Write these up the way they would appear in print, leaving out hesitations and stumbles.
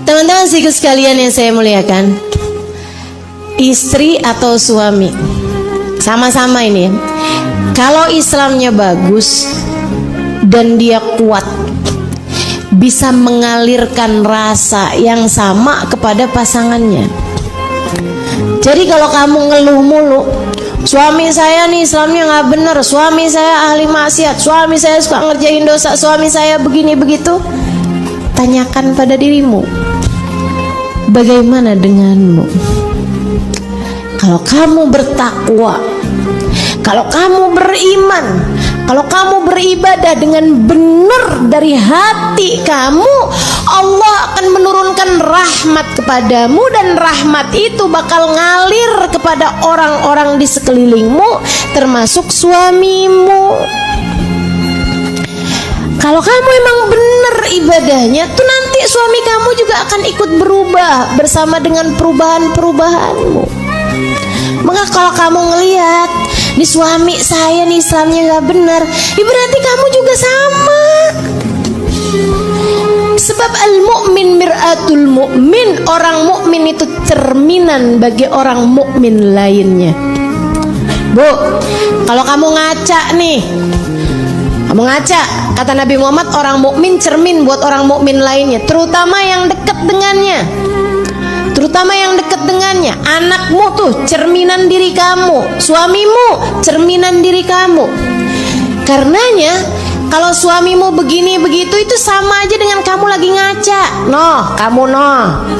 Teman-teman sikut sekalian yang saya muliakan, istri atau suami sama-sama ini ya. Kalau Islamnya bagus dan dia kuat, bisa mengalirkan rasa yang sama kepada pasangannya. Jadi kalau kamu ngeluh mulu, suami saya nih Islamnya nggak bener, suami saya ahli maksiat, suami saya suka ngerjain dosa, suami saya begini begitu, tanyakan pada dirimu, bagaimana denganmu? Kalau kamu bertakwa, kalau kamu beriman, kalau kamu beribadah dengan benar dari hati kamu, Allah akan menurunkan rahmat kepadamu, dan rahmat itu bakal ngalir kepada orang-orang di sekelilingmu, termasuk suamimu. Kalau kamu emang benar ibadahnya, tuh nanti suami kamu juga akan ikut berubah bersama dengan perubahan-perubahanmu. Maka kalau kamu ngelihat nih suami saya nih Islamnya gak benar, ya berarti kamu juga sama. Sebab al-mu'min mir'atul mu'min, orang mukmin itu cerminan bagi orang mukmin lainnya. Bu, kalau kamu ngaca nih, kamu ngaca, kata Nabi Muhammad, orang mukmin cermin buat orang mukmin lainnya, terutama yang dekat dengannya. Terutama yang dekat dengannya. Anakmu tuh cerminan diri kamu, suamimu cerminan diri kamu. Karenanya kalau suamimu begini begitu, itu sama aja dengan kamu lagi ngaca. Noh, kamu noh.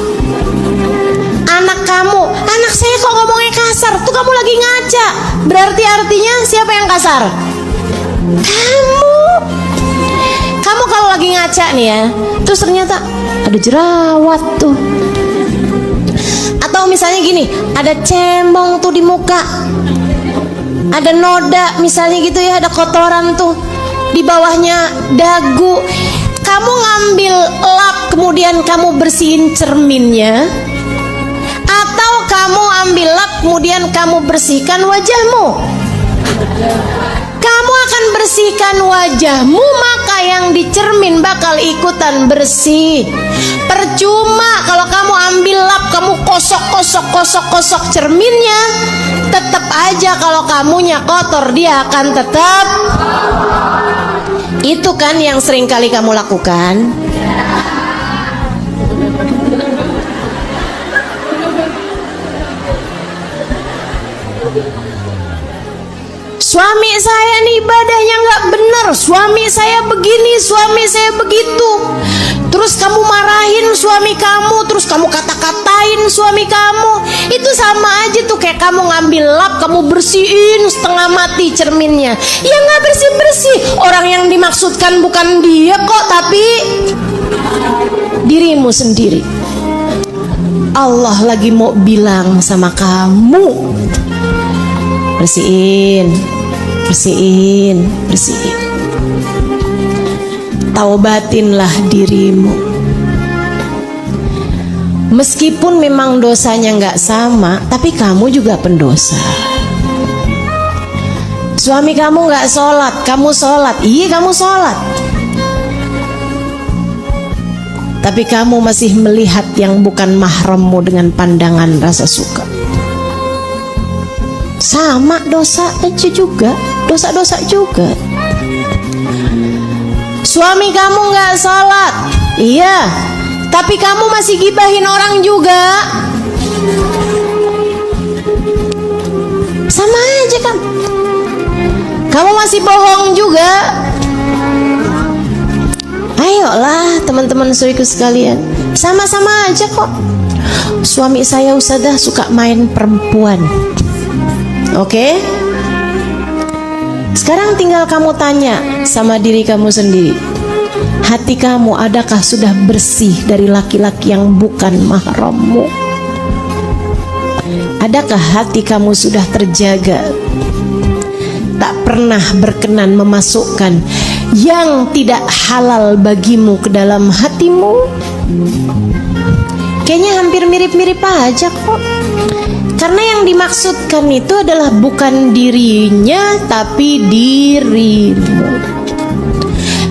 Anak kamu, anak saya kok ngomongnya kasar, tuh kamu lagi ngaca. Berarti artinya siapa yang kasar? Kamu. Kamu kalau lagi ngaca nih ya, terus ternyata ada jerawat tuh. Atau misalnya gini, ada cembong tuh di muka, ada noda misalnya gitu ya, ada kotoran tuh di bawahnya dagu. Kamu ngambil lap kemudian kamu bersihin cerminnya, atau kamu ambil lap kemudian kamu bersihkan wajahmu? Kamu akan bersihkan wajahmu, maka yang di cermin bakal ikutan bersih. Percuma kalau kamu ambil lap, kamu kosok cerminnya, tetap aja kalau kamunya kotor, dia akan tetap. Itu kan yang sering kali kamu lakukan. Suami saya nih ibadahnya nggak bener, suami saya begini, suami saya begitu. Terus kamu marahin suami kamu, terus kamu kata-katain suami kamu. Itu sama aja tuh kayak kamu ngambil lap, kamu bersihin setengah mati cerminnya. Ya nggak bersih-bersih. Orang yang dimaksudkan bukan dia kok, tapi dirimu sendiri. Allah lagi mau bilang sama kamu, bersihin, bersihin, bersihin. Taubatinlah dirimu. Meskipun memang dosanya nggak sama, tapi kamu juga pendosa. Suami kamu nggak sholat, kamu sholat. Iya, kamu sholat, tapi kamu masih melihat yang bukan mahrammu dengan pandangan rasa suka. Sama dosa aja juga, dosa-dosa juga. Suami kamu nggak sholat, iya, tapi kamu masih gibahin orang juga. Sama aja kan. Kamu masih bohong juga. Ayolah teman-teman saudaraku sekalian, sama-sama aja kok. Suami saya Ustadzah suka main perempuan. Oke? Sekarang tinggal kamu tanya sama diri kamu sendiri. Hati kamu adakah sudah bersih dari laki-laki yang bukan mahrammu? Adakah hati kamu sudah terjaga? Tak pernah berkenan memasukkan yang tidak halal bagimu ke dalam hatimu? Kayaknya hampir mirip-mirip aja kok. Karena yang dimaksudkan itu adalah bukan dirinya, tapi dirimu.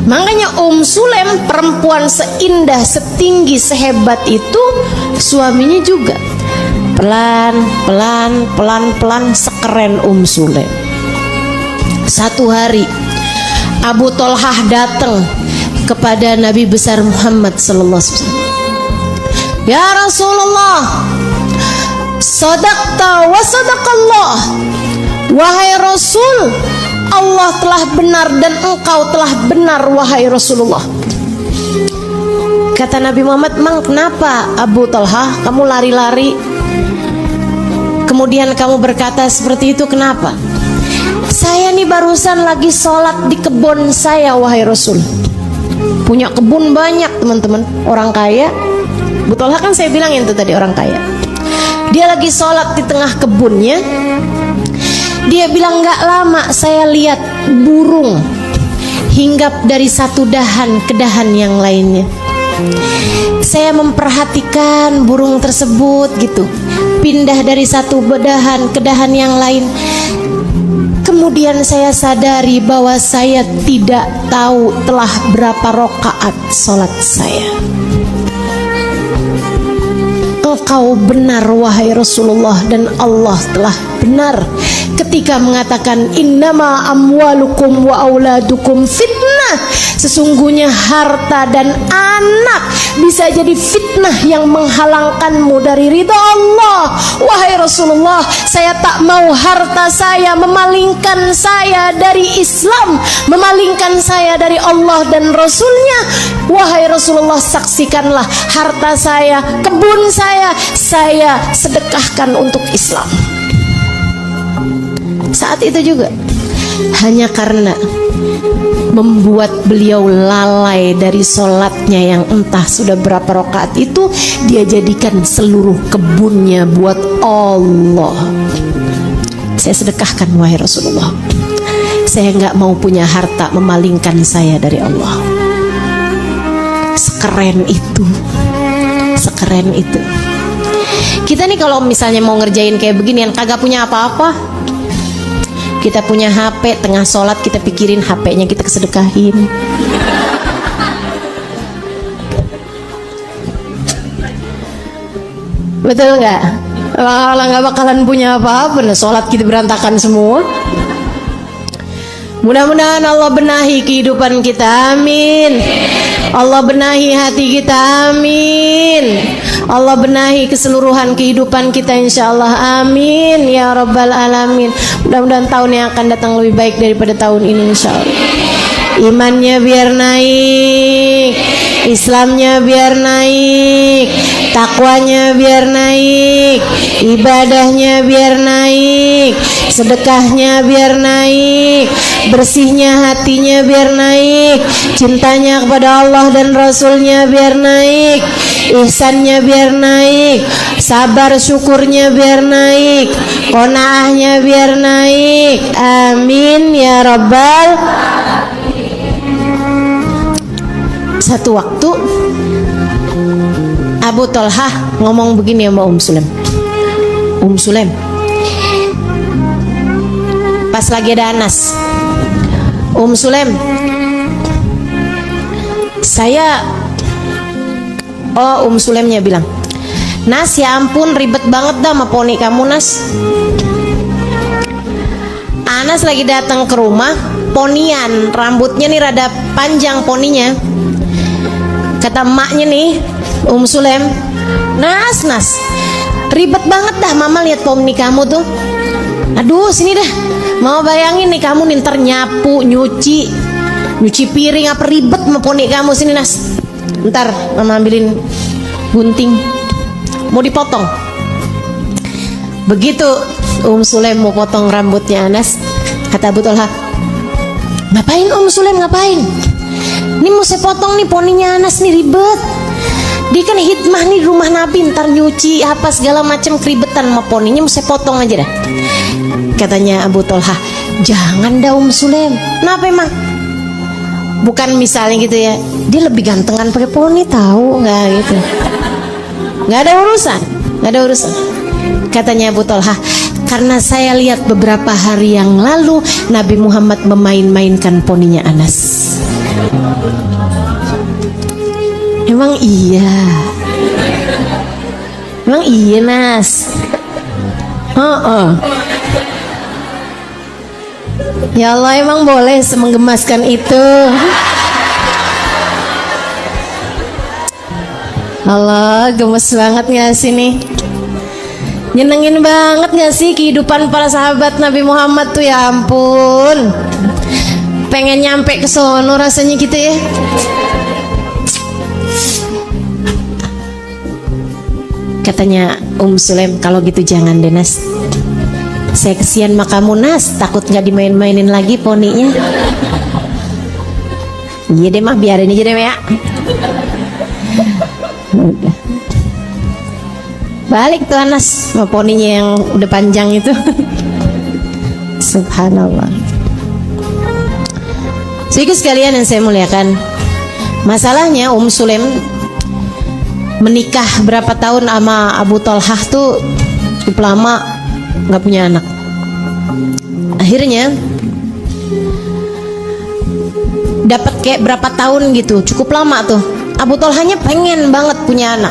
Makanya Sulaim, perempuan seindah, setinggi, sehebat itu, suaminya juga pelan-pelan sekeren Sulaim. Satu hari Abu Tolhah datang kepada Nabi besar Muhammad sallallahu alaihi wasallam. Ya Rasulullah, sadaqta wa sadaqallah. Wahai Rasul, Allah telah benar dan engkau telah benar, wahai Rasulullah. Kata Nabi Muhammad, "Mang, kenapa Abu Talha kamu lari-lari? Kemudian kamu berkata seperti itu, kenapa?" "Saya nih barusan lagi sholat di kebun saya, wahai Rasul." Punya kebun banyak, teman-teman, orang kaya. Abu Talha kan saya bilang itu tadi, orang kaya. Dia lagi sholat di tengah kebunnya. Dia bilang, "Gak lama saya lihat burung hinggap dari satu dahan ke dahan yang lainnya. Saya memperhatikan burung tersebut gitu, pindah dari satu dahan ke dahan yang lain. Kemudian saya sadari bahwa saya tidak tahu telah berapa rakaat sholat saya." Engkau benar, wahai Rasulullah, dan Allah telah benar ketika mengatakan, "Innama amwalukum wa auladukum fitnah." Sesungguhnya harta dan anak bisa jadi fitnah yang menghalangkanmu dari ridha Allah. Wahai Rasulullah, saya tak mau harta saya memalingkan saya dari Islam, memalingkan saya dari Allah dan Rasulnya. Wahai Rasulullah, saksikanlah harta saya, kebun saya sedekahkan untuk Islam. Saat itu juga, hanya karena membuat beliau lalai dari sholatnya yang entah sudah berapa rakaat itu, dia jadikan seluruh kebunnya buat Allah. Saya sedekahkan, wahai Rasulullah. Saya nggak mau punya harta memalingkan saya dari Allah. Sekeren itu, sekeren itu. Kita nih kalau misalnya mau ngerjain kayak beginian, kagak punya apa-apa. Kita punya HP, tengah sholat kita pikirin HP-nya kita kesedekahin. Betul nggak? Kalau nggak bakalan punya apa-apa, nah sholat kita berantakan semua. Mudah-mudahan Allah benahi kehidupan kita, amin. Allah benahi hati kita, amin. Allah benahi keseluruhan kehidupan kita, insyaallah, amin ya rabbal alamin. Mudah-mudahan tahun yang akan datang lebih baik daripada tahun ini, insyaallah. Imannya biar naik, Islamnya biar naik, takwanya biar naik, ibadahnya biar naik, sedekahnya biar naik, bersihnya hatinya biar naik, cintanya kepada Allah dan Rasulnya biar naik, ihsannya biar naik, sabar syukurnya biar naik, qanaahnya biar naik, amin ya rabbal. Satu waktu Abu Talhah ngomong begini sama Sulaim. Sulaim, pas lagi ada Anas, Sulaim, saya Sulaimnya bilang, "Nas, ya ampun ribet banget dah sama poni kamu, Nas." Anas lagi datang ke rumah, ponian, rambutnya nih rada panjang poninya. Kata emaknya nih, Sulaim, "Nas, ribet banget dah mama lihat poni kamu tuh. Aduh, sini dah, mau bayangin nih kamu nih ntar nyapu, nyuci piring, apa ribet sama poni kamu. Sini Nas, ntar mama ambilin gunting, mau dipotong." Begitu Sulaim mau potong rambutnya Anas, kata Abu Talha, "Ngapain Sulaim, ngapain? Ini mau saya potong nih poninya Anas nih, ribet. Dia kan hikmah nih rumah Nabi, ntar nyuci apa segala macam keribetan sama poninya, mau saya potong aja dah." Katanya Abu Talha, "Jangan dah Sulaim." "Kenapa emang?" Bukan misalnya gitu ya, dia lebih gantengan pakai poni, tahu nggak gitu. Nggak ada urusan. Katanya Abu Talha, "Karena saya lihat beberapa hari yang lalu Nabi Muhammad memain-mainkan poninya Anas." Emang iya. Emang iya Nas. Ya Allah, emang boleh semenggemaskan itu. Allah, gemes banget gak sih nih? Nyenengin banget gak sih kehidupan para sahabat Nabi Muhammad tuh, ya ampun. Pengen nyampe ke sono rasanya gitu ya. Katanya Sulaim, kalau gitu jangan deh Nas, saya kesian sama kamu Nas, takut gak dimain-mainin lagi poninya. Iya deh mah, biarin aja deh ya. Udah. Balik tuh Anas sama poninya yang udah panjang itu. Subhanallah. Sedikit sekalian yang saya muliakan, masalahnya Sulaim menikah berapa tahun sama Abu Thalhah tuh cukup lama, nggak punya anak. Akhirnya dapat kayak berapa tahun gitu, cukup lama tuh. Abu Thalhahnya pengen banget punya anak.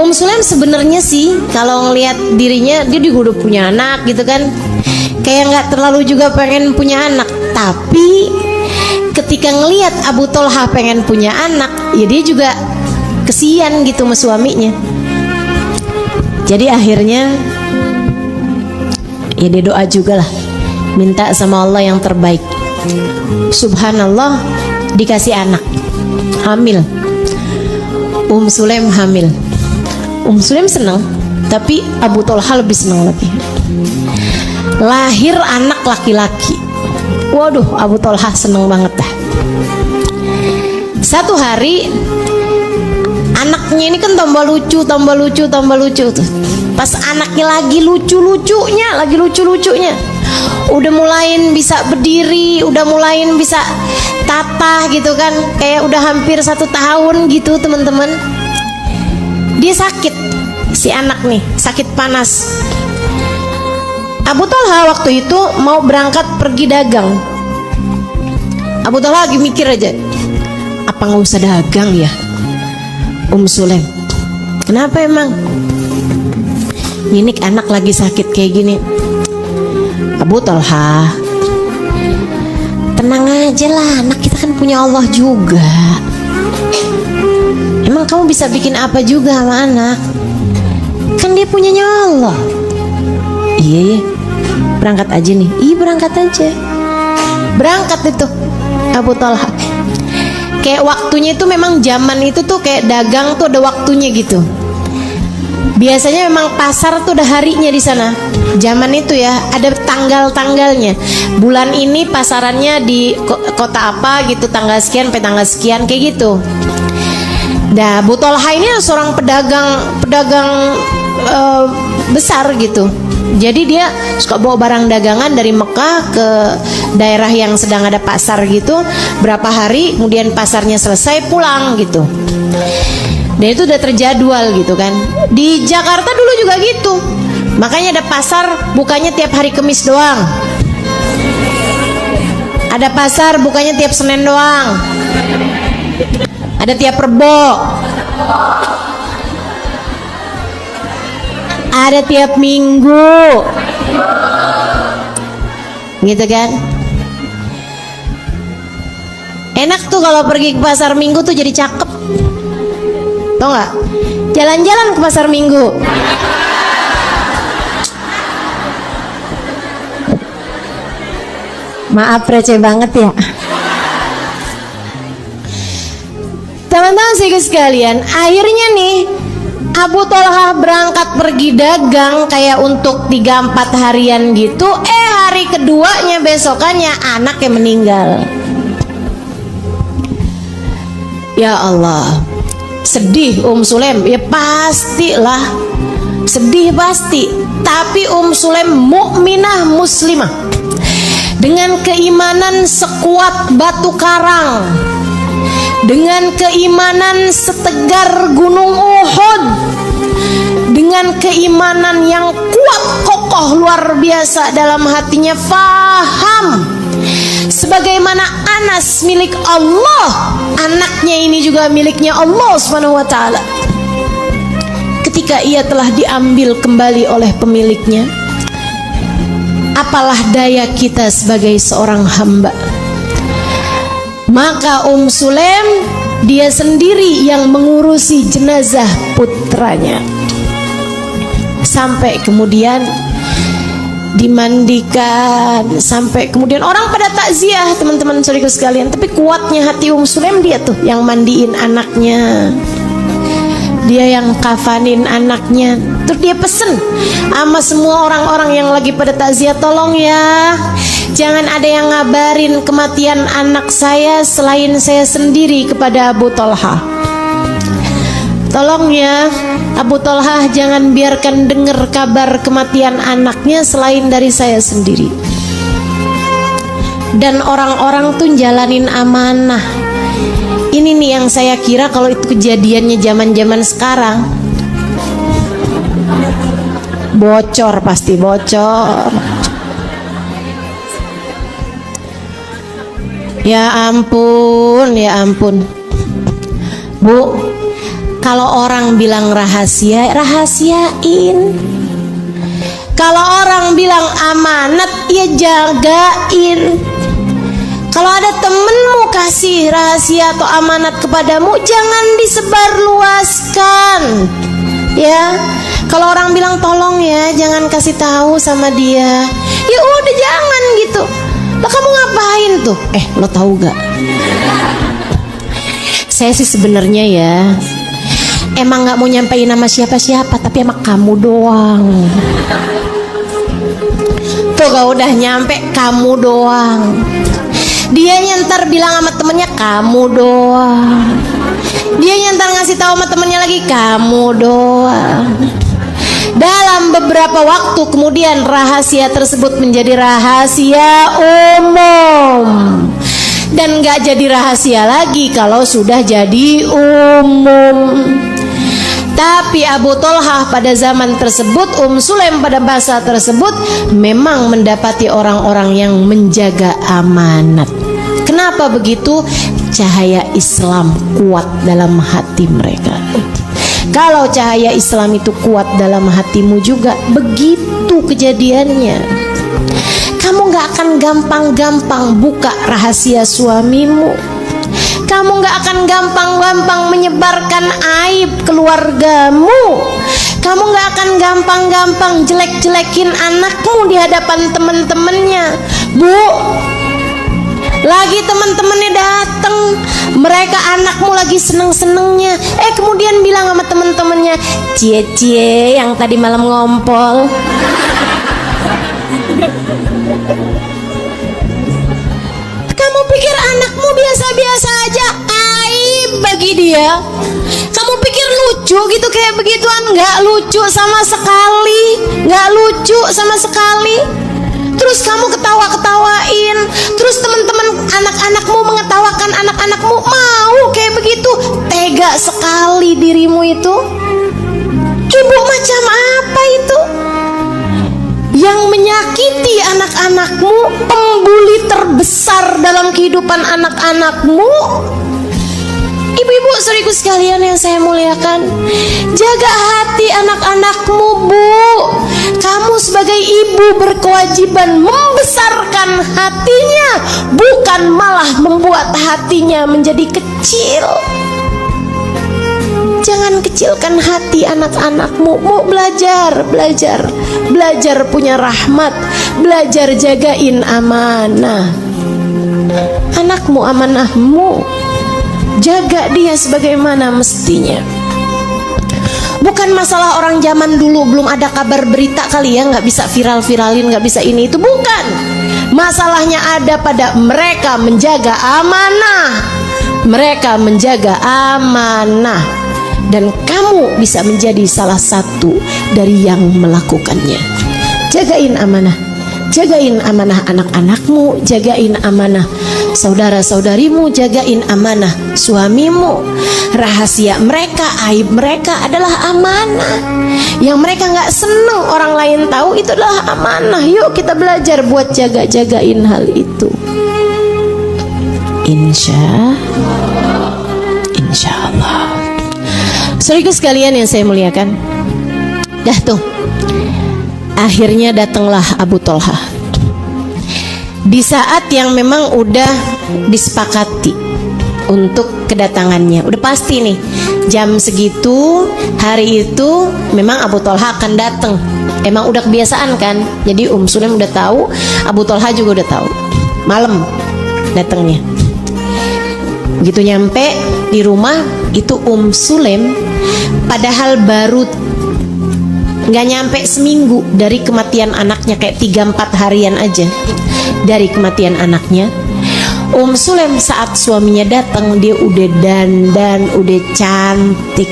Sulaim sebenarnya sih kalau ngelihat dirinya, dia juga udah punya anak gitu kan, kayak nggak terlalu juga pengen punya anak. Tapi ketika ngelihat Abu Thalhah pengen punya anak, ya dia juga kesian gitu sama suaminya. Jadi akhirnya ya dia doa juga lah, minta sama Allah yang terbaik. Subhanallah, dikasih anak, hamil. Sulaim hamil. Sulaim senang, tapi Abu Thalhah lebih senang lagi. Lahir anak laki-laki. Waduh, Abu Thalhah seneng banget dah. Satu hari anaknya ini kan tambah lucu tuh. Pas anaknya lagi lucu-lucunya, udah mulain bisa berdiri, udah mulain bisa tatah gitu kan, kayak udah hampir 1 tahun gitu teman-teman. Dia sakit, si anak nih sakit panas. Abu Thalhah waktu itu mau berangkat pergi dagang. Abu Thalhah lagi mikir aja, apa nggak usah dagang ya Sulaim? Kenapa emang? Ini anak lagi sakit kayak gini. Abu Thalhah, tenang aja lah, anak kita kan punya Allah juga. Emang kamu bisa bikin apa juga sama anak? Kan dia punyanya Allah. Iya, berangkat aja nih. Iya, berangkat aja. Berangkat itu Abu Thalhah. Kayak waktunya itu memang zaman itu tuh kayak dagang tuh ada waktunya gitu. Biasanya memang pasar tuh ada harinya di sana. Zaman itu ya ada tanggal-tanggalnya. Bulan ini pasarannya di kota apa gitu, tanggal sekian sampai tanggal sekian kayak gitu. Nah, Abu Thalhah ini seorang pedagang besar gitu. Jadi dia suka bawa barang dagangan dari Mekah ke daerah yang sedang ada pasar gitu, berapa hari kemudian pasarnya selesai pulang gitu. Dan itu udah terjadwal gitu kan. Di Jakarta dulu juga gitu. Makanya ada pasar bukanya tiap hari Kamis doang. Ada pasar bukanya tiap Senin doang. Ada tiap Rebo. Ada tiap Minggu. Gitu kan. Enak tuh kalau pergi ke pasar Minggu tuh jadi cakep. Tau gak? Jalan-jalan ke pasar Minggu. Maaf receh banget ya. Teman-teman sekalian, akhirnya nih Abu Thalhah berangkat pergi dagang kayak untuk 3-4 harian gitu. Hari keduanya besokannya anaknya meninggal. Ya Allah, sedih Sulaim. Ya pastilah sedih pasti. Tapi Sulaim mukminah muslimah dengan keimanan sekuat batu karang, dengan keimanan setegar gunung Uhud, dengan keimanan yang kuat kokoh luar biasa dalam hatinya, faham Sebagaimana Anas milik Allah, anaknya ini juga miliknya Allah Subhanahu wa taala. Ketika ia telah diambil kembali oleh pemiliknya, apalah daya kita sebagai seorang hamba. Maka Sulaim dia sendiri yang mengurusi jenazah putranya, sampai kemudian dimandikan, sampai kemudian orang pada takziah, teman-teman saudaraku sekalian. Tapi kuatnya hati Sulaim, dia tuh yang mandiin anaknya, dia yang kafanin anaknya. Terus dia pesen sama semua orang-orang yang lagi pada takziah, tolong ya, jangan ada yang ngabarin kematian anak saya selain saya sendiri kepada Abu Thalhah. Tolong ya Abu Thalhah, jangan biarkan dengar kabar kematian anaknya selain dari saya sendiri. Dan orang-orang tuh jalanin amanah. Ini nih yang saya kira kalau itu kejadiannya zaman-zaman sekarang, bocor, pasti bocor. Ya ampun, ya ampun. Bu, kalau orang bilang rahasia, rahasiain. Kalau orang bilang amanat, ya jagain. Kalau ada temenmu kasih rahasia atau amanat kepadamu, jangan disebarluaskan. Ya, kalau orang bilang tolong ya, jangan kasih tahu sama dia. Ya udah jangan gitu. Lah kamu ngapain tuh? Lo tahu gak? Saya sih sebenarnya ya emang nggak mau nyampein nama siapa-siapa, tapi emang kamu doang. Tuh kalau udah nyampe kamu doang, dia nyantar bilang sama temennya kamu doang, dia nyantar ngasih tahu sama temennya lagi kamu doang. Dalam beberapa waktu kemudian rahasia tersebut menjadi rahasia umum, dan gak jadi rahasia lagi kalau sudah jadi umum. Tapi Abu Thalhah pada zaman tersebut, Sulaim pada masa tersebut memang mendapati orang-orang yang menjaga amanat. Kenapa begitu? Cahaya Islam kuat dalam hati mereka. Kalau cahaya Islam itu kuat dalam hatimu juga, begitu kejadiannya. Kamu gak akan gampang-gampang buka rahasia suamimu. Kamu gak akan gampang-gampang menyebarkan aib keluargamu. Kamu gak akan gampang-gampang jelek-jelekin anakmu di hadapan teman-temannya. Bu, lagi teman-temannya datang, mereka anakmu lagi seneng-senengnya, kemudian bilang sama teman-temannya, cie-cie yang tadi malam ngompol. Kamu pikir anakmu biasa-biasa aja, aib bagi dia. Kamu pikir lucu gitu kayak begituan? Nggak lucu sama sekali, nggak lucu sama sekali. Terus kamu ketawa-ketawain, terus teman-teman anak-anakmu mengetawakan anak-anakmu, mau kayak begitu? Tega sekali dirimu itu. Ibu macam apa itu? Yang menyakiti anak-anakmu, pembuli terbesar dalam kehidupan anak-anakmu. Ibu-ibu saudariku sekalian yang saya muliakan, jaga hati anak-anakmu, Bu. Kamu sebagai ibu berkewajiban membesarkan hatinya, bukan malah membuat hatinya menjadi kecil. Jangan kecilkan hati anak-anakmu. Mau belajar punya rahmat, belajar jagain amanah. Anakmu amanahmu, jaga dia sebagaimana mestinya. Bukan masalah orang zaman dulu belum ada kabar berita kali ya, nggak bisa viral-viralin, nggak bisa ini itu, bukan. Masalahnya ada pada mereka menjaga amanah. Mereka menjaga amanah, dan kamu bisa menjadi salah satu dari yang melakukannya. Jagain amanah, jagain amanah anak-anakmu, jagain amanah saudara-saudarimu, jagain amanah suamimu. Rahasia mereka, aib mereka adalah amanah. Yang mereka gak seneng orang lain tahu, itu adalah amanah. Yuk kita belajar buat jaga-jagain hal itu. Insya Allah. Saudaraku sekalian yang saya muliakan, dah tuh akhirnya datanglah Abu Thalha di saat yang memang udah disepakati untuk kedatangannya. Udah pasti nih jam segitu hari itu memang Abu Thalha akan datang. Emang udah kebiasaan kan. Jadi Sulaim udah tahu, Abu Thalha juga udah tahu. Malam datangnya. Begitu nyampe di rumah itu Sulaim padahal baru nggak nyampe seminggu dari kematian anaknya, kayak 3-4 harian aja dari kematian anaknya. Sulaim saat suaminya datang, dia udah dandan, udah cantik,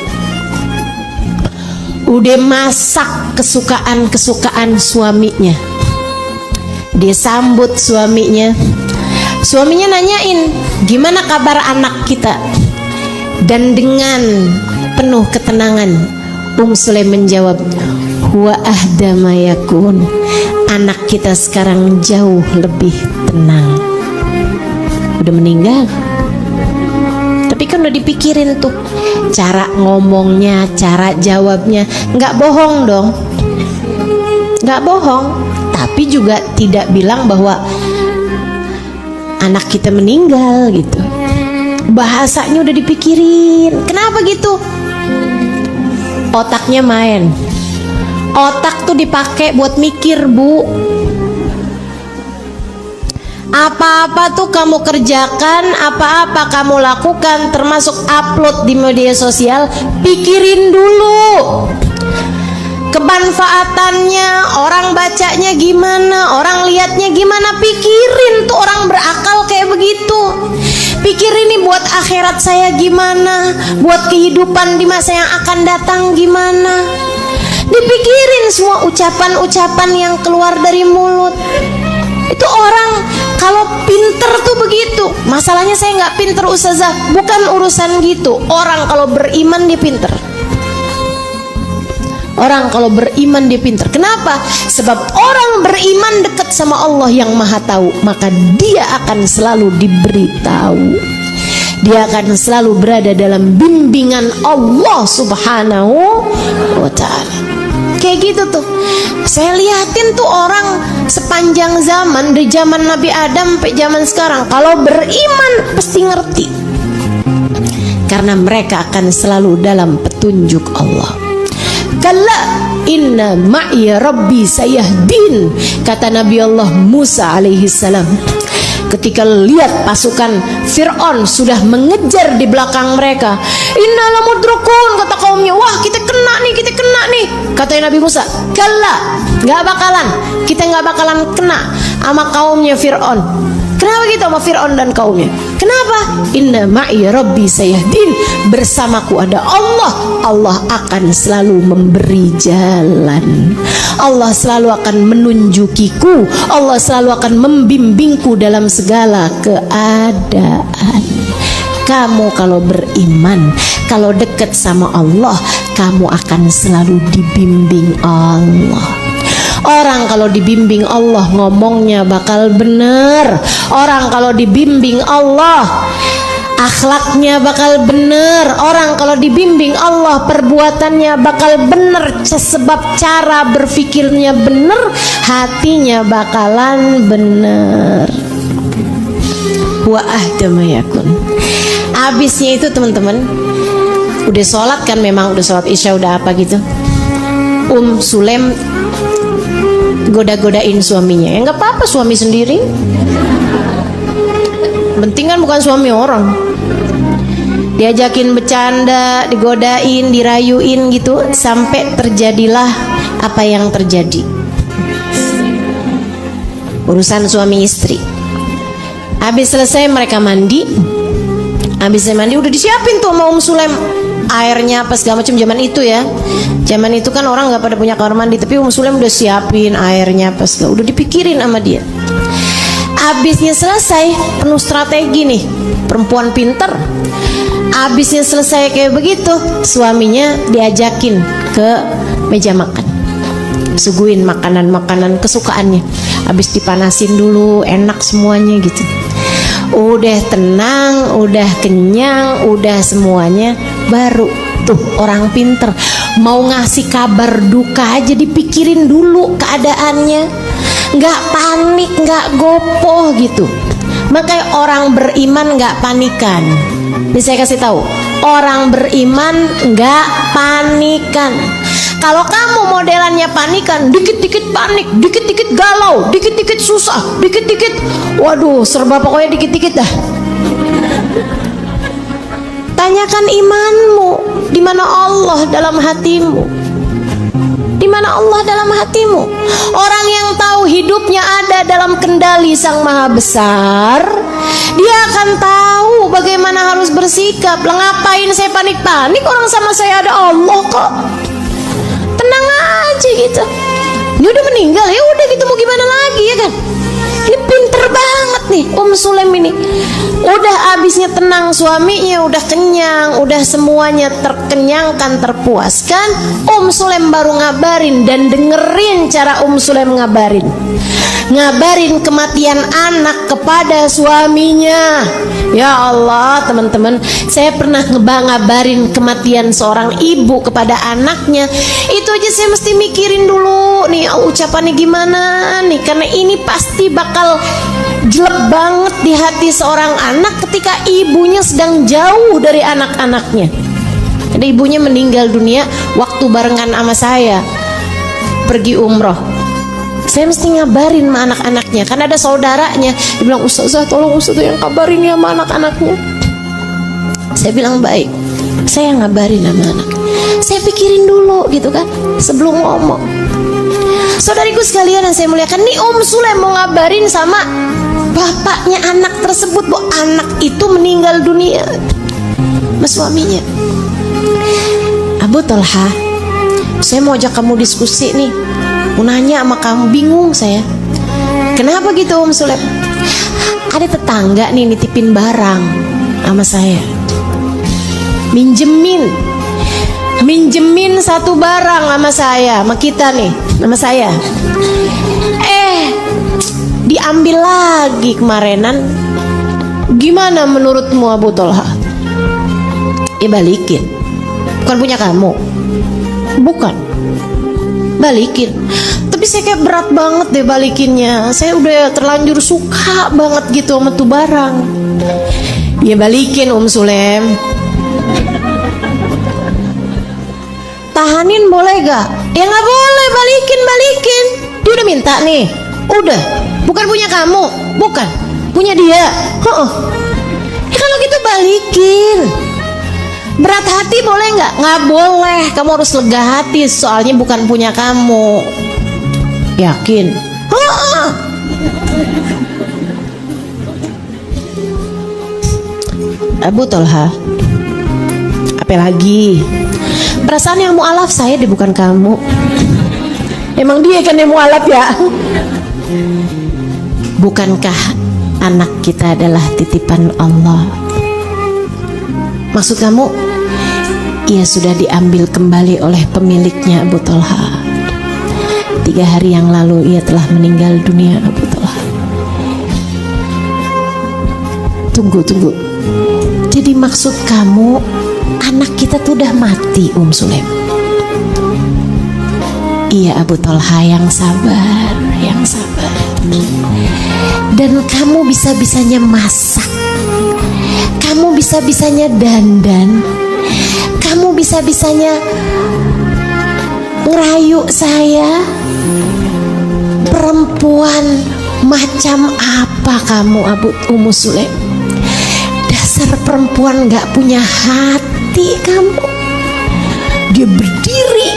udah masak kesukaan suaminya. Dia sambut suaminya. Suaminya nanyain, gimana kabar anak kita? Dan dengan penuh ketenangan Sulaim menjawab, huwa ahda ma yakun. Anak kita sekarang jauh lebih tenang. Udah meninggal, tapi kan udah dipikirin tuh cara ngomongnya, cara jawabnya. Nggak bohong dong, nggak bohong, tapi juga tidak bilang bahwa anak kita meninggal gitu. Bahasanya udah dipikirin. Kenapa gitu? Otaknya main. Otak tuh dipakai buat mikir, Bu. Apa-apa tuh kamu kerjakan, apa-apa kamu lakukan, termasuk upload di media sosial, pikirin dulu kemanfaatannya, orang bacanya gimana, orang lihatnya gimana. Pikirin tuh, orang berakal kayak begitu. Pikirin nih buat akhirat saya gimana, buat kehidupan di masa yang akan datang gimana. Dipikirin semua ucapan-ucapan yang keluar dari mulut. Itu orang kalau pinter tuh begitu. Masalahnya saya nggak pinter, Ustazah. Bukan urusan gitu. Orang kalau beriman dia pinter. Orang kalau beriman dia pinter. Kenapa? Sebab orang beriman dekat sama Allah yang Maha Tahu, maka dia akan selalu diberitahu. Dia akan selalu berada dalam bimbingan Allah Subhanahu wa Ta'ala. Kayak gitu tuh. Saya liatin tuh orang sepanjang zaman, dari zaman Nabi Adam sampai zaman sekarang, kalau beriman pasti ngerti. Karena mereka akan selalu dalam petunjuk Allah. Kalla inna ma'i rabbi sayahdin, kata Nabi Allah Musa alaihi salam. Ketika lihat pasukan Fir'aun sudah mengejar di belakang mereka, inna lamudrukun, kata kaumnya, wah kita kena nih. Kata Nabi Musa, kalla, nggak bakalan, kita nggak bakalan kena sama kaumnya Fir'aun. Kenapa gitu sama Fir'aun dan kaumnya? Kenapa? Inna ma'i rabbi sayahdin, bersamaku ada Allah. Allah akan selalu memberi jalan. Allah selalu akan menunjukiku. Allah selalu akan membimbingku dalam segala keadaan. Kamu kalau beriman, kalau dekat sama Allah, kamu akan selalu dibimbing Allah. Orang kalau dibimbing Allah ngomongnya bakal bener. Orang kalau dibimbing Allah akhlaknya bakal bener. Orang kalau dibimbing Allah perbuatannya bakal bener. Sebab cara berpikirnya bener, hatinya bakalan bener. Wa ahdama yakun. Abisnya itu teman-teman, udah sholat kan, memang udah sholat isya, udah apa gitu, Sulaim goda-godain suaminya. Ya nggak apa-apa, suami sendiri, penting kan bukan suami orang. Diajakin bercanda, digodain, dirayuin gitu, sampai terjadilah apa yang terjadi. Urusan suami istri. Habis selesai mereka mandi. Habis mandi udah disiapin tuh sama Sulaim, airnya apa segala macam. Zaman itu ya, zaman itu kan orang nggak pada punya kamar mandi, tapi Sulaim udah siapin airnya apa segala, udah dipikirin sama dia. Habisnya selesai, penuh strategi nih, perempuan pinter. Habisnya selesai kayak begitu, suaminya diajakin ke meja makan, suguhin makanan-makanan kesukaannya. Habis dipanasin dulu, enak semuanya gitu. Udah tenang, udah kenyang, udah semuanya, baru tuh orang pinter mau ngasih kabar duka aja dipikirin dulu keadaannya, nggak panik, nggak gopoh gitu. Makanya orang beriman nggak panikan. Ini saya kasih tahu, orang beriman nggak panikan. Kalau kamu modelannya panikan, dikit-dikit panik, dikit-dikit galau, dikit-dikit susah, dikit-dikit, waduh, serba pokoknya dikit-dikit dah. Tanyakan imanmu, di mana Allah dalam hatimu? Di mana Allah dalam hatimu? Orang yang tahu hidupnya ada dalam kendali Sang Maha Besar, dia akan tahu bagaimana harus bersikap. Lah ngapain saya panik-panik, orang sama saya ada Allah kok. Tenang aja gitu. Dia udah meninggal, ya udah gitu, mau gimana lagi ya kan? Ini pinter banget nih Sulaim ini. Udah abisnya tenang, suaminya udah kenyang, udah semuanya terkenyangkan, terpuaskan. Sulaim baru ngabarin, dan dengerin cara Sulaim ngabarin. Ngabarin kematian anak kepada suaminya. Ya Allah teman-teman, saya pernah ngabarin kematian seorang ibu kepada anaknya. Itu aja saya mesti mikirin dulu nih, ucapannya gimana nih, karena ini pasti bakal jelek banget di hati seorang anak ketika ibunya sedang jauh dari anak-anaknya. Ada ibunya meninggal dunia waktu barengan sama saya pergi umroh. Saya mesti ngabarin sama anak-anaknya, kan ada saudaranya. Dia bilang, Ustazah tolong Ustazah yang kabarin ya sama anak-anaknya. Saya bilang baik, saya ngabarin sama anak. Saya pikirin dulu gitu kan sebelum ngomong. Saudariku sekalian yang saya muliakan, nih Sulaim mau ngabarin sama bapaknya anak tersebut bahwa anak itu meninggal dunia sama suaminya. Abu Tolha, saya mau ajak kamu diskusi nih, mau nanya sama kamu. Bingung saya. Kenapa gitu Sulaim? Ada tetangga nih nitipin barang sama saya, minjemin satu barang sama saya, sama kita nih, sama saya. Diambil lagi kemarinan. Gimana menurutmu Abu Tolha? Ya balikin. Bukan punya kamu. Bukan. Balikin. Tapi saya kayak berat banget deh balikinnya. Saya udah terlanjur suka banget gitu sama tuh barang. Ya balikin Sulaim. Tahanin boleh gak? Ya gak boleh, balikin. Dia udah minta nih. Udah. Bukan punya kamu. Bukan. Punya dia. Ya kalau gitu balikin. Berat hati boleh gak? Gak boleh. Kamu harus lega hati, soalnya bukan punya kamu. Yakin? Abu Tolha, apa lagi? Perasaan yang mualaf saya deh, bukan kamu. Emang dia kan yang mualaf ya? Bukankah anak kita adalah titipan Allah? Maksud kamu, ia sudah diambil kembali oleh pemiliknya Abu Tolha. 3 hari yang lalu ia telah meninggal dunia Abu Tolha. Tunggu. Jadi maksud kamu anak kita tuh udah mati Sulaim? Iya Abu Tolha, yang sabar. Dan kamu bisa-bisanya masak, kamu bisa-bisanya dandan, kamu bisa-bisanya ngerayu saya. Perempuan macam apa kamu Ummu Sulaim? Dasar perempuan gak punya hati kamu. Dia berdiri,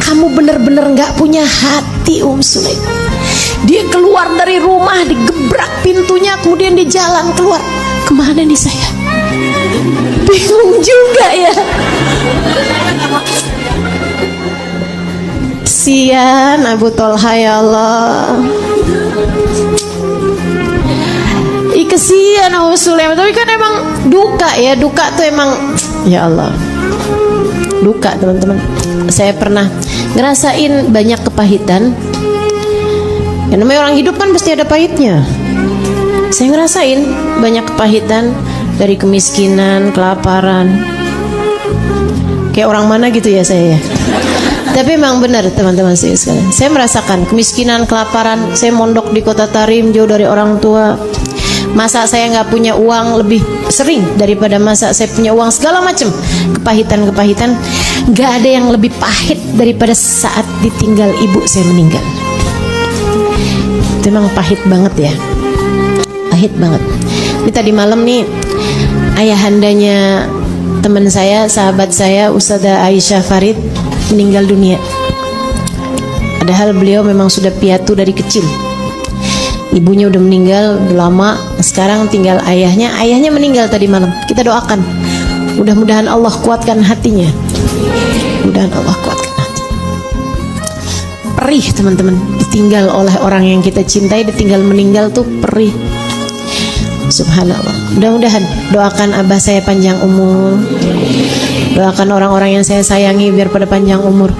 kamu bener-bener gak punya hati Sulaim. Dia keluar dari rumah, digebrak pintunya, kemudian dia jalan keluar. Kemana nih saya? Bingung juga ya. Kasian Abu Tolha, ya Allah. Kasian Ummu Sulaim. Tapi kan emang duka ya. Duka tuh emang, ya Allah, duka teman-teman. Saya pernah ngerasain banyak kepahitan. Ya namanya orang hidup kan pasti ada pahitnya. Saya ngerasain banyak kepahitan, dari kemiskinan, kelaparan. Kayak orang mana gitu ya saya ya. Tapi memang benar teman-teman saya sekalian. Saya merasakan kemiskinan, kelaparan. Saya mondok di Kota Tarim, jauh dari orang tua. Masa saya nggak punya uang lebih sering daripada masa saya punya uang, segala macam kepahitan. Nggak ada yang lebih pahit daripada saat ditinggal ibu saya meninggal. Itu memang pahit banget ya, pahit banget. Ini tadi malam nih ayahandanya teman saya, sahabat saya, Ustazah Aisyah Farid meninggal dunia. Padahal beliau memang sudah piatu dari kecil. Ibunya udah meninggal udah lama, sekarang tinggal ayahnya. Ayahnya meninggal tadi malam. Kita doakan, mudah-mudahan Allah kuatkan hatinya. Mudah-mudahan Allah kuatkan hati. Perih teman-teman, ditinggal oleh orang yang kita cintai, ditinggal meninggal tuh perih. Subhanallah. Mudah-mudahan doakan abah saya panjang umur, doakan orang-orang yang saya sayangi biar pada panjang umur,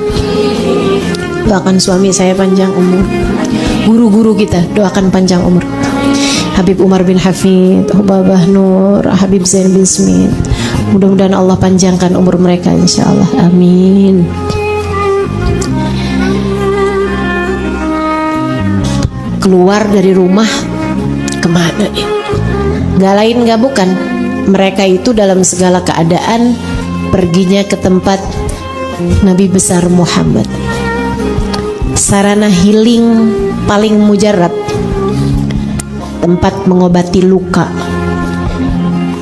doakan suami saya panjang umur, guru-guru kita doakan panjang umur. Habib Umar bin Hafid, Hubabah Nur, Habib Zain bin Smith, mudah-mudahan Allah panjangkan umur mereka insyaallah, amin. Keluar dari rumah kemana nih? Gak lain gak bukan, mereka itu dalam segala keadaan perginya ke tempat Nabi besar Muhammad, sarana healing paling mujarab, tempat mengobati luka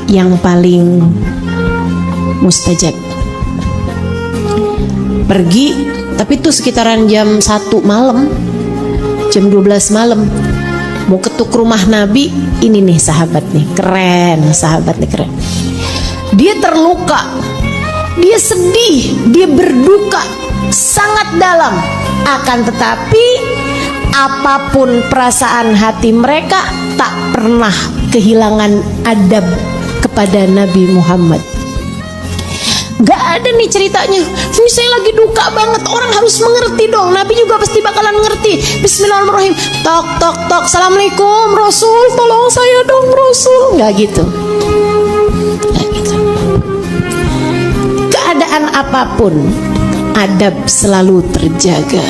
yang paling mustajab. Pergi, tapi itu sekitaran jam 1 malam, jam 12 malam, mau ketuk rumah Nabi. Ini nih sahabat nih, keren, sahabat nih keren. Dia terluka, dia sedih, dia berduka sangat dalam. Akan tetapi apapun perasaan hati mereka, tak pernah kehilangan adab kepada Nabi Muhammad. Gak ada nih ceritanya, ini saya lagi duka banget, orang harus mengerti dong, Nabi juga pasti bakalan ngerti. Bismillahirrahmanirrahim, tok tok tok, assalamualaikum Rasul, tolong saya dong Rasul. Gak gitu, gak gitu. Keadaan apapun, adab selalu terjaga.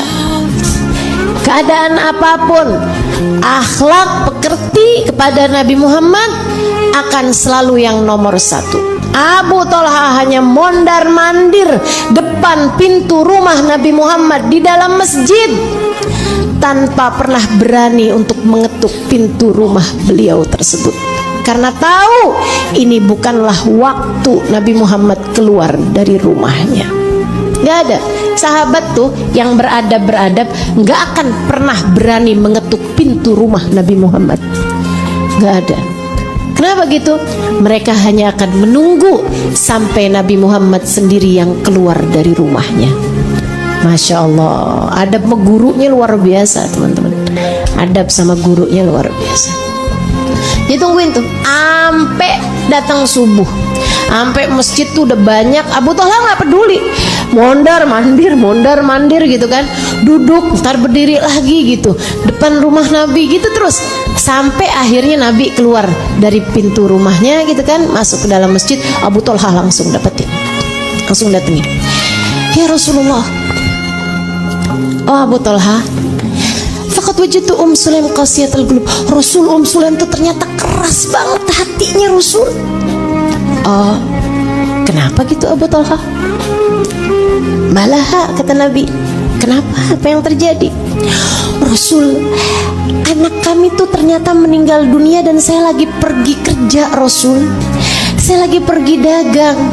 Keadaan apapun, akhlak pekerti kepada Nabi Muhammad akan selalu yang nomor 1. Abu Thalha hanya mondar-mandir depan pintu rumah Nabi Muhammad di dalam masjid tanpa pernah berani untuk mengetuk pintu rumah beliau tersebut, karena tahu ini bukanlah waktu Nabi Muhammad keluar dari rumahnya. Gak ada sahabat tuh yang beradab gak akan pernah berani mengetuk pintu rumah Nabi Muhammad. Gak ada. Kenapa gitu? Mereka hanya akan menunggu sampai Nabi Muhammad sendiri yang keluar dari rumahnya. Masya Allah, adab sama gurunya luar biasa teman-teman. Adab sama gurunya luar biasa. Ditungguin tuh sampai datang subuh, sampai masjid tuh udah banyak. Abu Thalha nggak peduli, mondar mandir gitu kan, duduk ntar berdiri lagi gitu depan rumah Nabi gitu terus sampai akhirnya Nabi keluar dari pintu rumahnya gitu kan, masuk ke dalam masjid. Abu Thalha langsung dapetin, langsung datengin, ya Rasulullah. Oh Abu Thalha, faqad wajadtu Sulaim qasiyatul qulub. Rasul, Sulaim tuh ternyata keras banget hatinya Rasul. Oh, kenapa gitu Abu Thalha? Malaha, kata Nabi. Kenapa? Apa yang terjadi? Rasul, anak kami tuh ternyata meninggal dunia dan saya lagi pergi kerja Rasul. Saya lagi pergi dagang.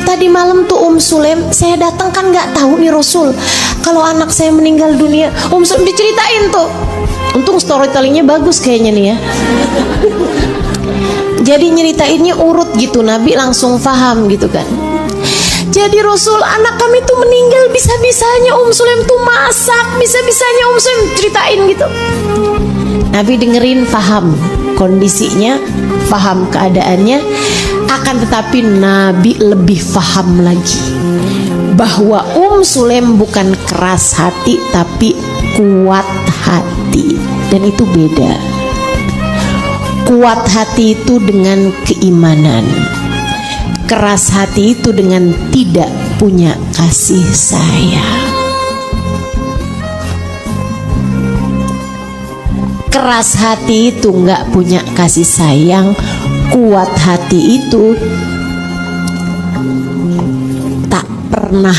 Tadi malam tuh Sulaim saya datang kan nggak tahu nih Rasul kalau anak saya meninggal dunia. Sulaim diceritain tuh. Untung storytellingnya bagus kayaknya nih ya. Jadi nyeritainnya urut gitu, Nabi langsung paham gitu kan. Jadi Rasul, anak kami tuh meninggal, bisa-bisanya Sulaim tuh masak, bisa-bisanya Sulaim ceritain gitu. Nabi dengerin, paham kondisinya, paham keadaannya. Akan tetapi Nabi lebih paham lagi bahwa Sulaim bukan keras hati tapi kuat hati, dan itu beda. Kuat hati itu dengan keimanan, keras hati itu dengan tidak punya kasih sayang. Keras hati itu nggak punya kasih sayang, kuat hati itu tak pernah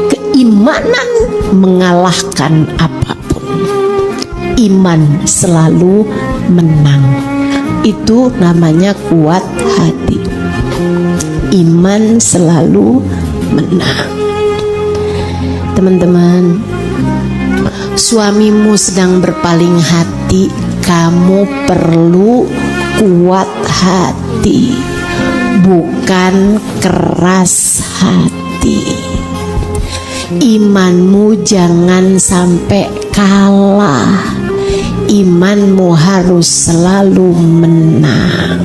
keimanan mengalahkan apapun. Iman selalu menang. Itu namanya kuat hati. Iman selalu menang. Teman-teman, suamimu sedang berpaling hati, kamu perlu kuat hati, bukan keras hati. Imanmu jangan sampai kalah. Imanmu harus selalu menang.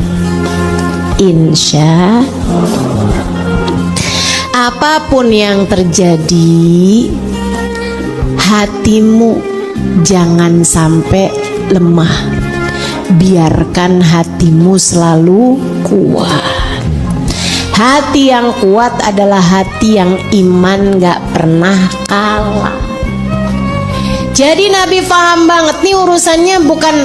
Insya Allah. Apapun yang terjadi, hatimu jangan sampai lemah. Biarkan hatimu selalu kuat. Hati yang kuat adalah hati yang iman gak pernah kalah. Jadi Nabi paham banget nih urusannya bukan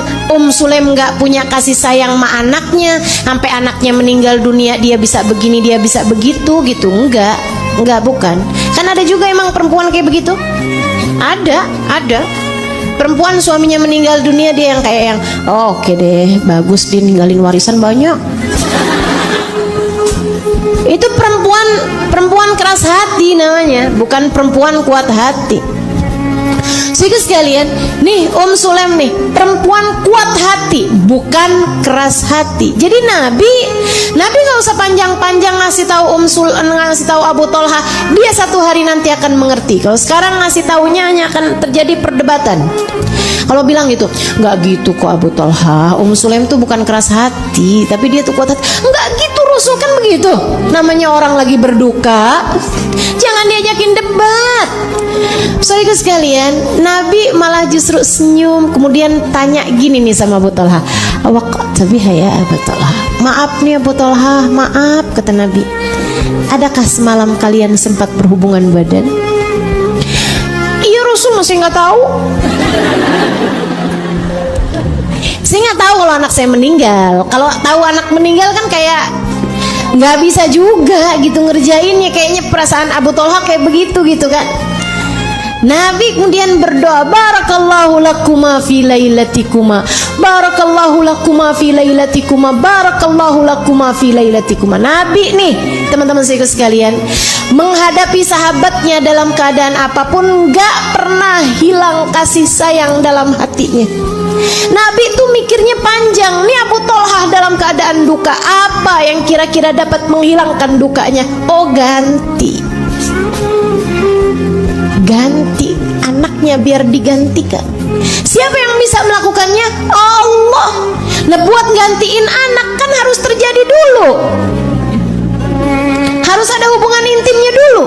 Sulaim gak punya kasih sayang sama anaknya, sampai anaknya meninggal dunia dia bisa begini, dia bisa begitu gitu. Enggak bukan. Kan ada juga emang perempuan kayak begitu. Ada perempuan suaminya meninggal dunia dia yang kayak yang oke deh, bagus dia ninggalin warisan banyak. Itu perempuan keras hati namanya, bukan perempuan kuat hati. Saudara sekalian, nih Sulaim nih perempuan kuat hati, bukan keras hati. Jadi Nabi nggak usah panjang-panjang ngasih tahu ngasih tahu Abu Thalha, dia satu hari nanti akan mengerti. Kalau sekarang ngasih taunya hanya akan terjadi perdebatan. Kalau bilang gitu, nggak gitu kok Abu Thalha, Sulaim tuh bukan keras hati, tapi dia tuh kuat hati. Nggak gitu, Rasul kan begitu. Namanya orang lagi berduka, jangan diajakin debat. Saudara sekalian, Nabi malah justru senyum, kemudian tanya gini nih sama Abu Thalha, awak tapi ya Abu Thalha, maaf nih Abu Thalha, maaf, kata Nabi, adakah semalam kalian sempat berhubungan badan? Iya Rasul, masih nggak tahu. Saya nggak tahu kalau anak saya meninggal. Kalau tahu anak meninggal kan kayak nggak bisa juga gitu ngerjainnya. Kayaknya perasaan Abu Thalha kayak begitu gitu kan. Nabi kemudian berdoa, barakallahu lakuma fi lailatikuma, barakallahu lakuma fi lailatikuma, barakallahu lakuma fi lailatikuma. Nabi nih teman-teman sekalian menghadapi sahabatnya dalam keadaan apapun gak pernah hilang kasih sayang dalam hatinya. Nabi tuh mikirnya panjang. Nih Abu Thalha dalam keadaan duka, apa yang kira-kira dapat menghilangkan dukanya? Oh, ganti anaknya biar digantikan. Siapa yang bisa melakukannya? Allah. Nah, buat gantiin anak kan harus terjadi dulu, harus ada hubungan intimnya dulu.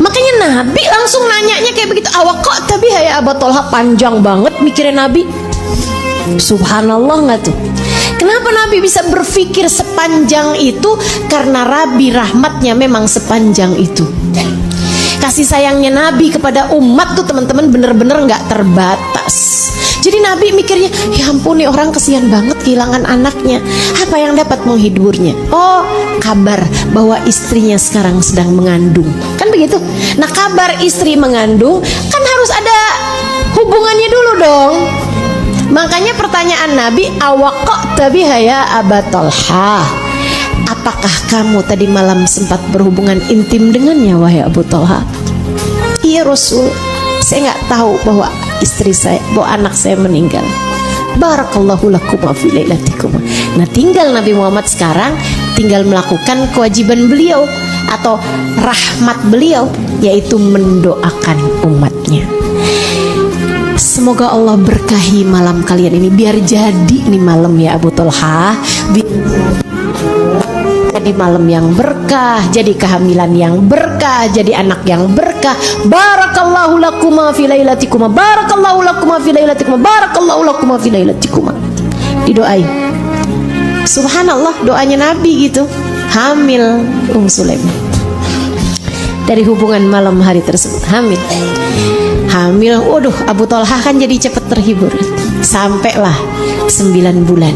Makanya Nabi langsung nanyanya kayak begitu. Awak kok tapi ya Abu Thalha, panjang banget mikirnya Nabi. Subhanallah nggak tuh? Kenapa Nabi bisa berpikir sepanjang itu? Karena Rabi rahmatnya memang sepanjang itu. Kasih sayangnya Nabi kepada umat tuh teman-teman bener-bener nggak terbatas. Jadi Nabi mikirnya, ya ampun nih orang kesian banget kehilangan anaknya. Apa yang dapat menghiburnya? Oh, kabar bahwa istrinya sekarang sedang mengandung. Kan begitu? Nah, kabar istri mengandung kan harus ada hubungannya dulu dong. Makanya pertanyaan Nabi, awak kok tabi ya Abu Thalha, apakah kamu tadi malam sempat berhubungan intim dengannya wahai Abu Thalha? Iya Rasul, saya nggak tahu bahwa istri saya, bahwa anak saya meninggal. Barakallahu lakuma fi lailatikuma. Nah, tinggal Nabi Muhammad sekarang tinggal melakukan kewajiban beliau atau rahmat beliau, yaitu mendoakan umatnya. Semoga Allah berkahi malam kalian ini, biar jadi nih malam ya Abu Thalha, jadi malam yang berkah, jadi kehamilan yang berkah, jadi anak yang berkah. Barakallahu lakuma fi lailatikuma, barakallahu lakuma fi lailatikuma, barakallahu lakuma fi lailatikuma. Didoain. Subhanallah, doanya Nabi gitu. Hamil Sulaim. Dari hubungan malam hari tersebut hamil. Waduh, Abu Thalhah kan jadi cepat terhibur. Sampailah 9 bulan.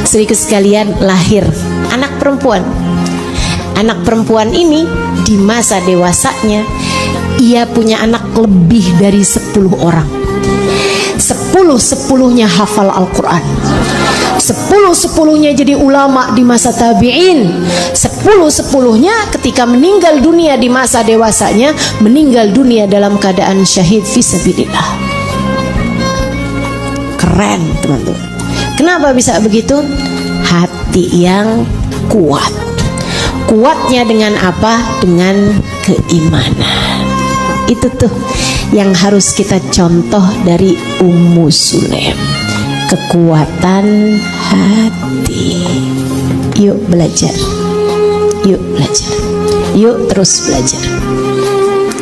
Saudaraku sekalian, lahir anak perempuan. Anak perempuan ini di masa dewasanya ia punya anak lebih dari 10 orang. 10-10-nya hafal Al-Quran, 10-10-nya jadi ulama di masa tabi'in, 10-10-nya ketika meninggal dunia di masa dewasanya meninggal dunia dalam keadaan syahid fisabilillah. Keren teman-teman. Kenapa bisa begitu? Hati yang kuat. Kuatnya dengan apa? Dengan keimanan. Itu tuh yang harus kita contoh dari Ummu Sulaim. Kekuatan hati. Yuk belajar. Yuk belajar. Yuk terus belajar.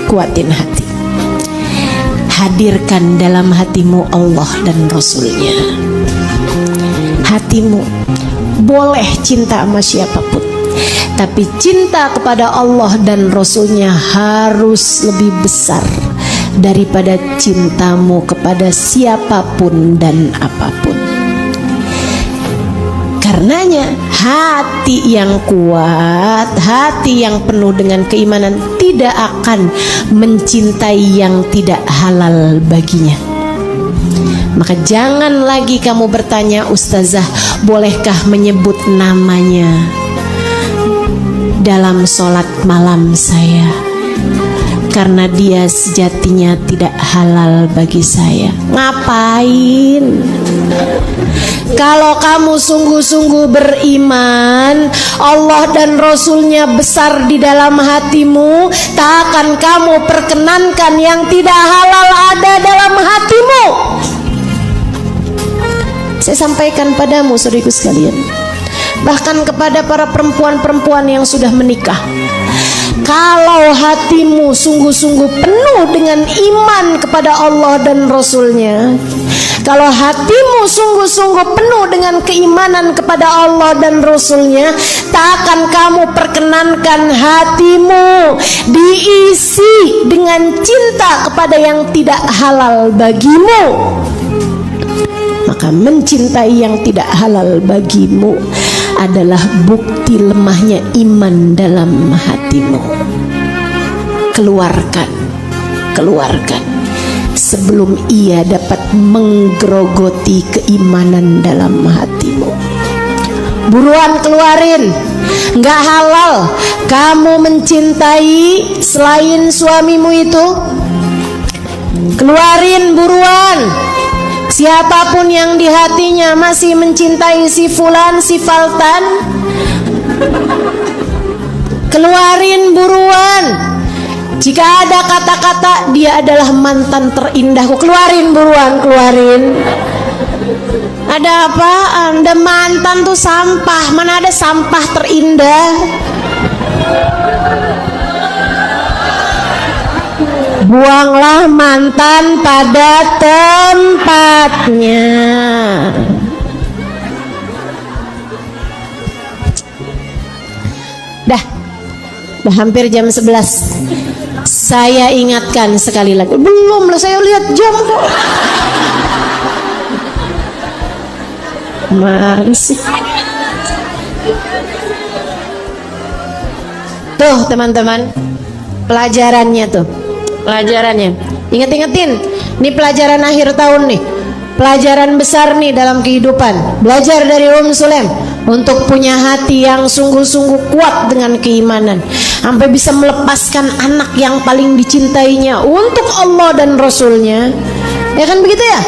Kuatin hati. Hadirkan dalam hatimu Allah dan Rasulnya. Hatimu boleh cinta sama siapapun, tapi cinta kepada Allah dan Rasulnya harus lebih besar daripada cintamu kepada siapapun dan apapun. Karenanya hati yang kuat, hati yang penuh dengan keimanan tidak akan mencintai yang tidak halal baginya. Maka jangan lagi kamu bertanya, Ustazah, bolehkah menyebut namanya dalam sholat malam saya? Karena dia sejatinya tidak halal bagi saya. Ngapain? Kalau kamu sungguh-sungguh beriman, Allah dan Rasulnya besar di dalam hatimu, tak akan kamu perkenankan yang tidak halal ada dalam hatimu. Saya sampaikan padamu saudaraku sekalian, bahkan kepada para perempuan-perempuan yang sudah menikah, kalau hatimu sungguh-sungguh penuh dengan iman kepada Allah dan Rasulnya, kalau hatimu sungguh-sungguh penuh dengan keimanan kepada Allah dan Rasulnya, tak akan kamu perkenankan hatimu diisi dengan cinta kepada yang tidak halal bagimu. Maka mencintai yang tidak halal bagimu adalah bukti lemahnya iman dalam hatimu. Keluarkan sebelum ia dapat menggerogoti keimanan dalam hatimu. Buruan keluarin. Nggak halal kamu mencintai selain suamimu itu. Keluarin buruan. Siapapun yang di hatinya masih mencintai si fulan, si faltan, keluarin buruan. Jika ada kata-kata dia adalah mantan terindahku, keluarin buruan, keluarin. Ada apa? Anda mantan tuh sampah. Mana ada sampah terindah? Buanglah mantan pada tempatnya. Dah hampir jam 11. Saya ingatkan sekali lagi. Belum lah, saya lihat jam kok. Masih. Tuh teman-teman, pelajarannya tuh. Pelajarannya, ingetin, ini pelajaran akhir tahun nih, pelajaran besar nih dalam kehidupan. Belajar dari Sulaim untuk punya hati yang sungguh-sungguh kuat dengan keimanan, sampai bisa melepaskan anak yang paling dicintainya untuk Allah dan Rasulnya. Ya kan begitu ya?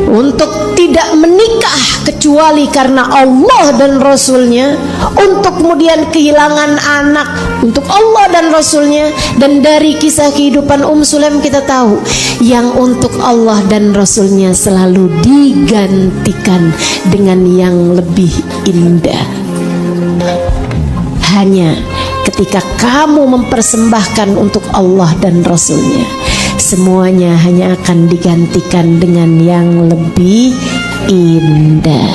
Untuk tidak menikah kecuali karena Allah dan Rasulnya, untuk kemudian kehilangan anak untuk Allah dan Rasulnya. Dan dari kisah kehidupan Sulaim kita tahu, yang untuk Allah dan Rasulnya selalu digantikan dengan yang lebih indah. Hanya ketika kamu mempersembahkan untuk Allah dan Rasulnya, semuanya hanya akan digantikan dengan yang lebih indah.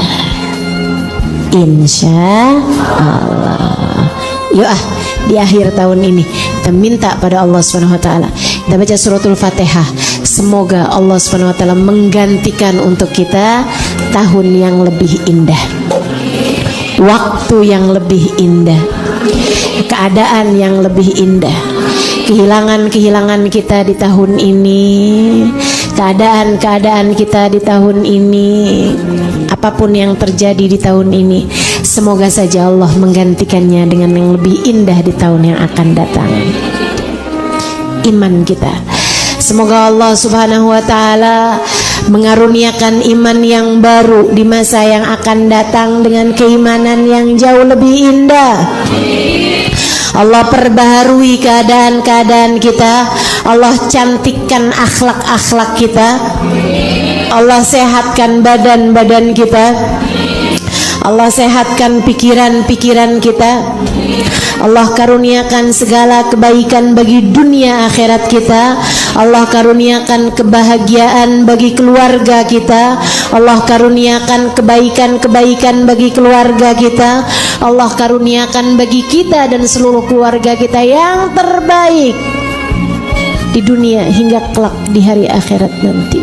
insya Allah. Yuk di akhir tahun ini kita minta pada Allah Subhanahu wa taala. Kita baca suratul Fatihah. Semoga Allah Subhanahu wa taala menggantikan untuk kita tahun yang lebih indah, waktu yang lebih indah, keadaan yang lebih indah. Kehilangan-kehilangan kita di tahun ini, keadaan-keadaan kita di tahun ini, apapun yang terjadi di tahun ini, semoga saja Allah menggantikannya dengan yang lebih indah di tahun yang akan datang. Iman kita, semoga Allah Subhanahu wa taala mengaruniakan iman yang baru di masa yang akan datang dengan keimanan yang jauh lebih indah. Allah perbaharui keadaan-keadaan kita, Allah cantikkan akhlak-akhlak kita, Allah sehatkan badan-badan kita, Allah sehatkan pikiran-pikiran kita, Allah karuniakan segala kebaikan bagi dunia akhirat kita, Allah karuniakan kebahagiaan bagi keluarga kita, Allah karuniakan kebaikan-kebaikan bagi keluarga kita, Allah karuniakan bagi kita dan seluruh keluarga kita yang terbaik di dunia hingga kelak di hari akhirat nanti.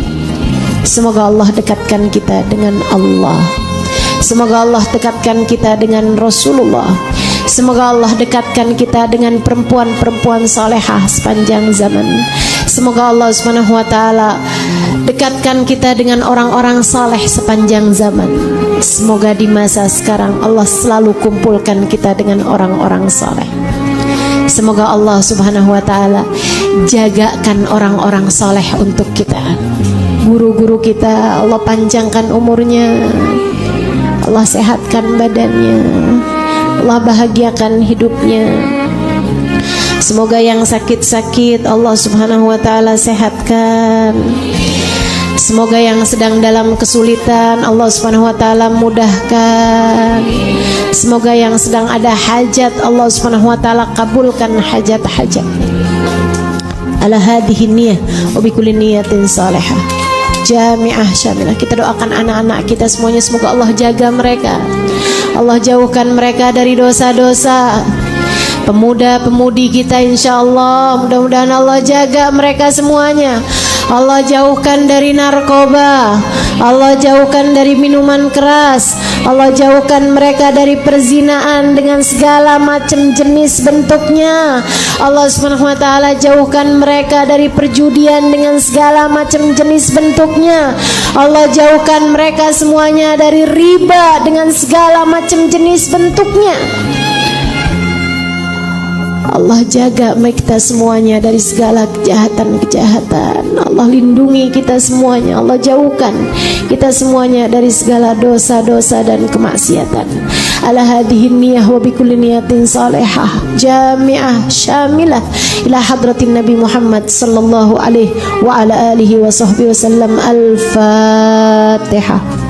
Semoga Allah dekatkan kita dengan Allah, semoga Allah dekatkan kita dengan Rasulullah, semoga Allah dekatkan kita dengan perempuan-perempuan salehah sepanjang zaman. Semoga Allah Subhanahu wa taala dekatkan kita dengan orang-orang saleh sepanjang zaman. Semoga di masa sekarang Allah selalu kumpulkan kita dengan orang-orang saleh. Semoga Allah Subhanahu wa taala jagakan orang-orang saleh untuk kita. Guru-guru kita Allah panjangkan umurnya, Allah sehatkan badannya, Allah bahagiakan hidupnya. Semoga yang sakit-sakit Allah Subhanahu wa taala sehatkan. Semoga yang sedang dalam kesulitan Allah Subhanahu wa taala mudahkan. Semoga yang sedang ada hajat Allah Subhanahu wa taala kabulkan hajat-hajat. Ala hadhihi niyyah wa bi kulli niyatin salihah jami'ah syamilah. Kita doakan anak-anak kita semuanya, semoga Allah jaga mereka, Allah jauhkan mereka dari dosa-dosa. Pemuda-pemudi kita insya Allah mudah-mudahan Allah jaga mereka semuanya, Allah jauhkan dari narkoba, Allah jauhkan dari minuman keras, Allah jauhkan mereka dari perzinaan dengan segala macam jenis bentuknya. Allah Subhanahu wa taala jauhkan mereka dari perjudian dengan segala macam jenis bentuknya. Allah jauhkan mereka semuanya dari riba dengan segala macam jenis bentuknya. Allah jaga kita semuanya dari segala kejahatan-kejahatan. Allah lindungi kita semuanya, Allah jauhkan kita semuanya dari segala dosa-dosa dan kemaksiatan. Ala hadhihi niyyah wa bi kulli niyatin salihah jami'ah syamilah ila hadratin Nabi Muhammad sallallahu alaihi wa ala alihi wa sahbihi wasallam. Al-Fatihah.